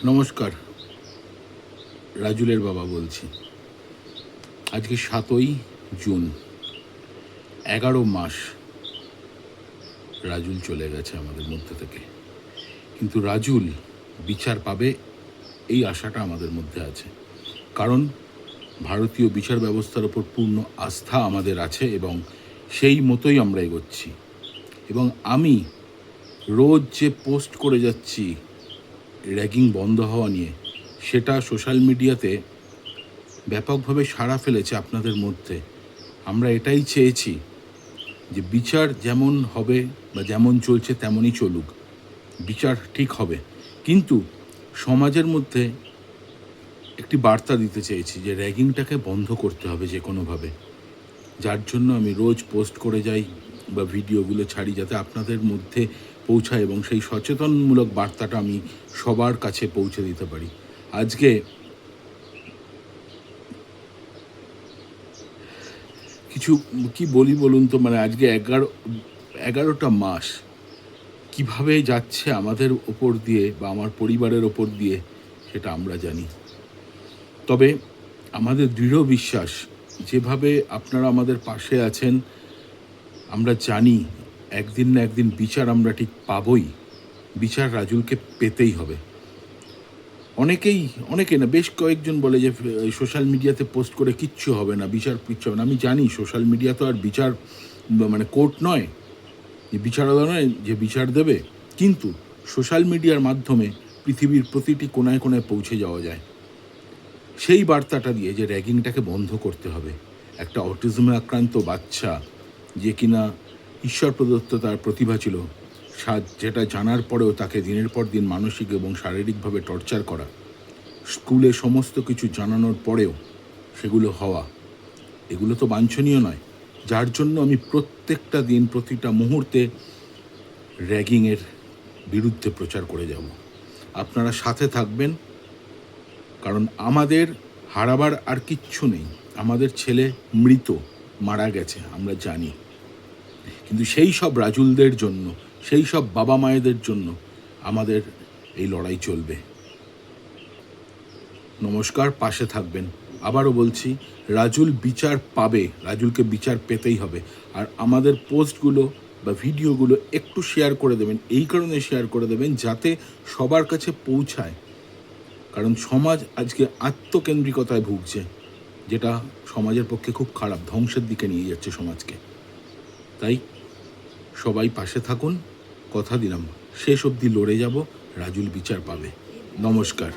নমস্কার, রাজুলের বাবা বলছি। আজকে ৭ই জুন, ১১ মাস রাজুল চলে গেছে আমাদের মধ্যে থেকে। কিন্তু রাজুল বিচার পাবে এই আশাটা আমাদের মধ্যে আছে, কারণ ভারতীয় বিচার ব্যবস্থার ওপর পূর্ণ আস্থা আমাদের আছে এবং সেই মতোই আমরা এগোচ্ছি। এবং আমি রোজ যে পোস্ট করে যাচ্ছি র্যাগিং বন্ধ হওয়া নিয়ে, সেটা সোশ্যাল মিডিয়াতে ব্যাপকভাবে সাড়া ফেলেছে আপনাদের মধ্যে। আমরা এটাই চেয়েছি যে বিচার যেমন হবে বা যেমন চলছে তেমনই চলুক, বিচার ঠিক হবে, কিন্তু সমাজের মধ্যে একটি বার্তা দিতে চেয়েছি যে র্যাগিংটাকে বন্ধ করতে হবে যে কোনোভাবে। যার জন্য আমি রোজ পোস্ট করে যাই বা ভিডিওগুলো ছাড়ি, যাতে আপনাদের মধ্যে পৌঁছায় এবং সেই সচেতনমূলক বার্তাটা আমি সবার কাছে পৌঁছে দিতে পারি। আজকে কিছু কি বলি বলুন তো, আজকে 11টা মাস কিভাবে যাচ্ছে আমাদের ওপর দিয়ে বা আমার পরিবারের ওপর দিয়ে, সেটা আমরা জানি। তবে আমাদের দৃঢ় বিশ্বাস, যেভাবে আপনারা আমাদের পাশে আছেন, আমরা জানি একদিন না একদিন বিচার আমরা ঠিক পাবই। বিচার রাজুলকে পেতেই হবে। অনেকে না, বেশ কয়েকজন বলে যে সোশ্যাল মিডিয়াতে পোস্ট করে কিচ্ছু হবে না, বিচার কিচ্ছু হবে না। আমি জানি সোশ্যাল মিডিয়া তো আর বিচার কোর্ট নয়, যে বিচারালয় নয় যে বিচার দেবে, কিন্তু সোশ্যাল মিডিয়ার মাধ্যমে পৃথিবীর প্রতিটি কোনায় কোনায় পৌঁছে যাওয়া যায় সেই বার্তাটা দিয়ে যে র্যাগিংটাকে বন্ধ করতে হবে। একটা অটিজমে আক্রান্ত বাচ্চা, যে কিনা ঈশ্বর প্রদত্ত তার প্রতিভা ছিল, যেটা জানার পরেও তাকে দিনের পর দিন মানসিক এবং শারীরিকভাবে টর্চার করা, স্কুলে সমস্ত কিছু জানানোর পরেও সেগুলো হওয়া, এগুলো তো বাঞ্ছনীয় নয়। যার জন্য আমি প্রত্যেকটা দিন, প্রতিটা মুহূর্তে র্যাগিংয়ের বিরুদ্ধে প্রচার করে যাব। আপনারা সাথে থাকবেন, কারণ আমাদের হারাবার আর কিচ্ছু নেই। আমাদের ছেলে মৃত, মারা গেছে, আমরা জানি, কিন্তু সেই সব রাজুলদের জন্য, সেই সব বাবা মায়েদের জন্য আমাদের এই লড়াই চলবে। নমস্কার, পাশে থাকবেন। আবারও বলছি, রাজুল বিচার পাবে, রাজুলকে বিচার পেতেই হবে। আর আমাদের পোস্টগুলো বা ভিডিওগুলো একটু শেয়ার করে দেবেন, এই কারণে শেয়ার করে দেবেন যাতে সবার কাছে পৌঁছায়। কারণ সমাজ আজকে আত্মকেন্দ্রিকতায় ভুগছে, যেটা সমাজের পক্ষে খুব খারাপ, ধ্বংসের দিকে নিয়ে যাচ্ছে সমাজকে। তাই সবাই পাশে থাকুন, কথা দিলাম শেষ অবধি লড়ে যাব, রাজুল বিচার পাবে। নমস্কার।